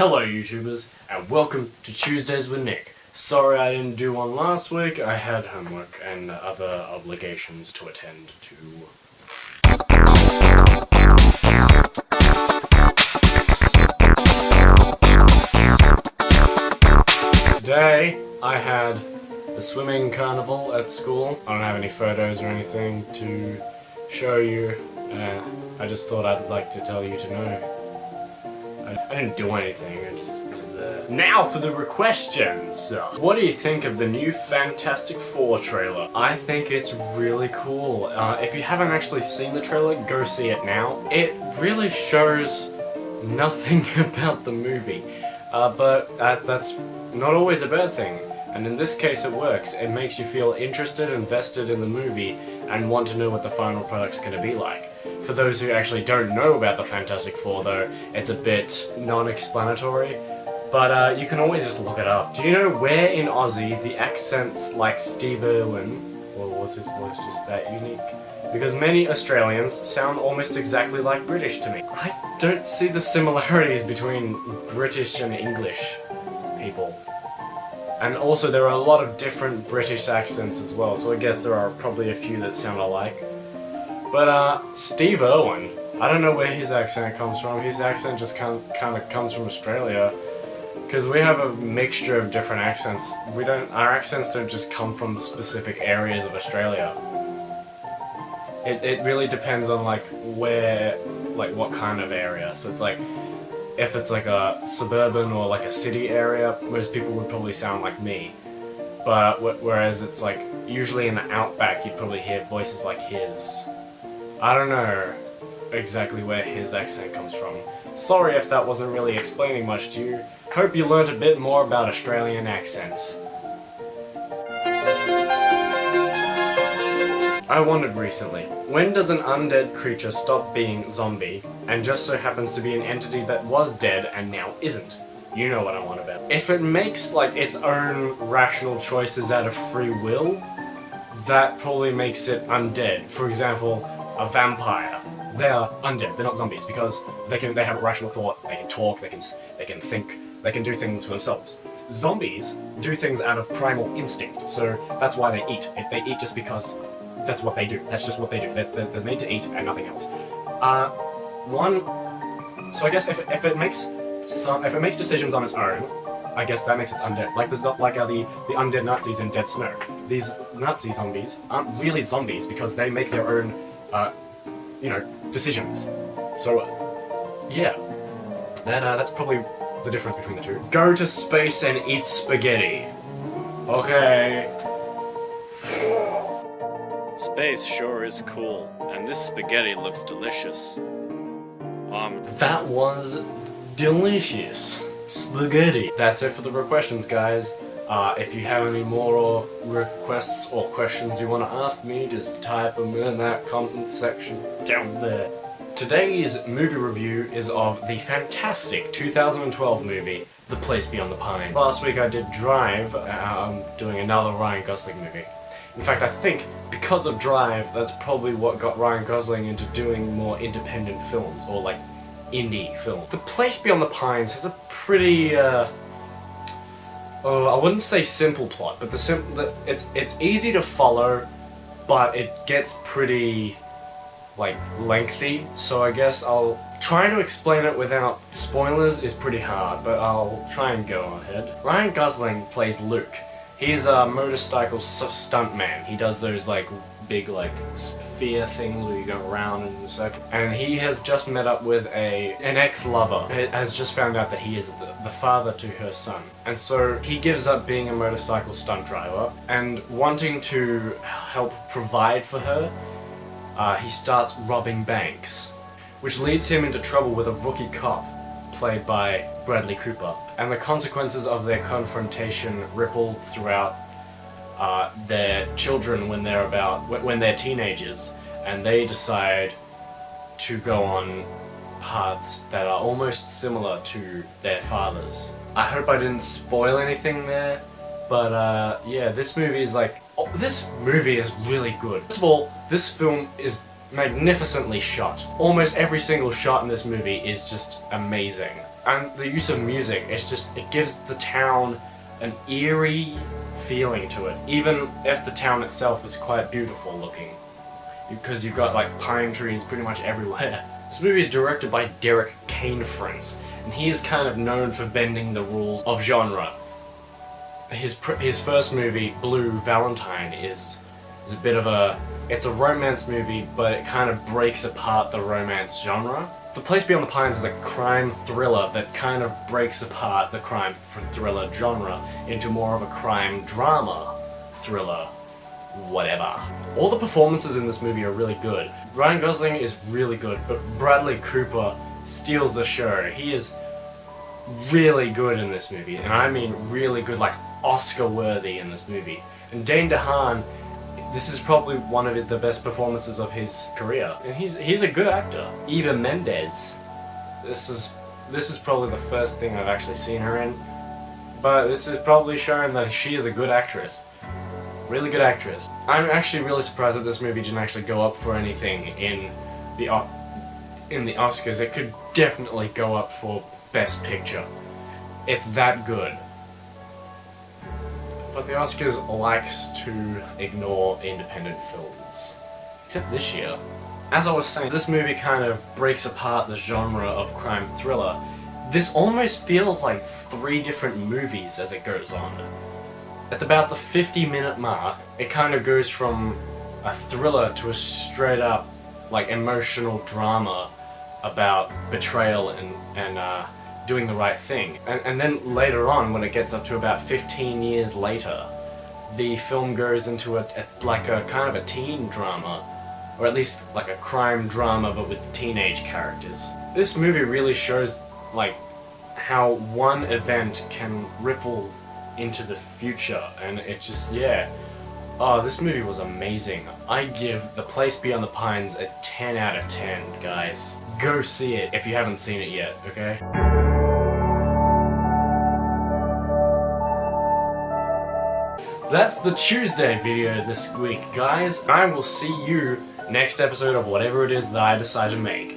Hello YouTubers, and welcome to Tuesdays with Nick. Sorry I didn't do one last week, I had homework and other obligations to attend to. Today, I had the swimming carnival at school. I don't have any photos or anything to show you. I just thought I'd like to tell you to know. I didn't do anything, I just was there. Now for the questions! What do you think of the new Fantastic Four trailer? I think it's really cool. If you haven't actually seen the trailer, go see it now. It really shows nothing about the movie, but that's not always a bad thing. And in this case it works. It makes you feel interested, invested in the movie, and want to know what the final product's going to be like. For those who actually don't know about the Fantastic Four though, it's a bit non-explanatory, but you can always just look it up. Do you know where in Aussie the accent's like Steve Irwin, or was his voice just that unique? Because many Australians sound almost exactly like British to me. I don't see the similarities between British and English people. And also there are a lot of different British accents as well, so I guess there are probably a few that sound alike. But Steve Irwin, I don't know where his accent comes from. His accent just kind of comes from Australia, because we have a mixture of different accents. Our accents don't just come from specific areas of Australia. It really depends on like where, like what kind of area. So it's like, if it's like a suburban or like a city area, most people would probably sound like me. But whereas it's like, usually in the outback you'd probably hear voices like his. I don't know exactly where his accent comes from. Sorry if that wasn't really explaining much to you. Hope you learned a bit more about Australian accents. I wondered recently, when does an undead creature stop being zombie, and just so happens to be an entity that was dead and now isn't? You know what I want about. If it makes like its own rational choices out of free will, that probably makes it undead. For example, a vampire. They are undead, they're not zombies, because they have a rational thought, they can talk, they can think, they can do things for themselves. Zombies do things out of primal instinct, so that's why they eat. They eat just because that's what they do. That's just what they do. They're made to eat and nothing else. So I guess if it makes decisions on its own, I guess that makes it undead. Like there's not like the undead Nazis in Dead Snow. These Nazi zombies aren't really zombies because they make their own decisions. So yeah, that's probably the difference between the two. Go to space and eat spaghetti. Okay. Space sure is cool, and this spaghetti looks delicious. That was delicious. Spaghetti. That's it for the questions, guys. If you have any more requests or questions you want to ask me, just type them in that comment section down there. Today's movie review is of the fantastic 2012 movie, The Place Beyond the Pines. Last week I did Drive. I'm doing another Ryan Gosling movie. In fact, I think because of Drive, that's probably what got Ryan Gosling into doing more independent films, or like indie films. The Place Beyond the Pines has a pretty, I wouldn't say simple plot, but it's easy to follow, but it gets pretty, like, lengthy, so I guess I'll try to explain it without spoilers is pretty hard, but I'll try and go ahead. Ryan Gosling plays Luke. He's a motorcycle stuntman. He does those like big like sphere things where you go around in a circle. And he has just met up with an ex-lover. Has just found out that he is the father to her son. And so he gives up being a motorcycle stunt driver and wanting to help provide for her, he starts robbing banks, which leads him into trouble with a rookie cop played by Bradley Cooper. And the consequences of their confrontation ripple throughout their children when they're teenagers, and they decide to go on paths that are almost similar to their fathers. I hope I didn't spoil anything there, but yeah, this movie is really good. First of all, this film is magnificently shot. Almost every single shot in this movie is just amazing. And the use of music, it gives the town an eerie feeling to it, even if the town itself is quite beautiful looking, because you've got like pine trees pretty much everywhere. This movie is directed by Derek Kainfrance, and he is kind of known for bending the rules of genre. His first movie, Blue Valentine, is a bit of it's a romance movie, but it kind of breaks apart the romance genre. The Place Beyond the Pines is a crime thriller that kind of breaks apart the crime thriller genre into more of a crime drama thriller, whatever. All the performances in this movie are really good. Ryan Gosling is really good, but Bradley Cooper steals the show. He is really good in this movie, and I mean really good, like Oscar-worthy in this movie. And Dane DeHaan, this is probably one of the best performances of his career, and he's a good actor. Eva Mendes, this is probably the first thing I've actually seen her in, but this is probably showing that she is a good actress. Really good actress. I'm actually really surprised that this movie didn't actually go up for anything in the Oscars. It could definitely go up for Best Picture. It's that good. But the Oscars likes to ignore independent films. Except this year. As I was saying, this movie kind of breaks apart the genre of crime thriller. This almost feels like 3 different movies as it goes on. At about the 50-minute mark, it kind of goes from a thriller to a straight up, like, emotional drama about betrayal and doing the right thing. And then later on, when it gets up to about 15 years later, the film goes into a kind of a teen drama, or at least like a crime drama but with teenage characters. This movie really shows like how one event can ripple into the future, and it just, yeah. Oh, this movie was amazing. I give The Place Beyond the Pines a 10 out of 10, guys. Go see it if you haven't seen it yet, okay? That's the Tuesday video this week, guys. I will see you next episode of whatever it is that I decide to make.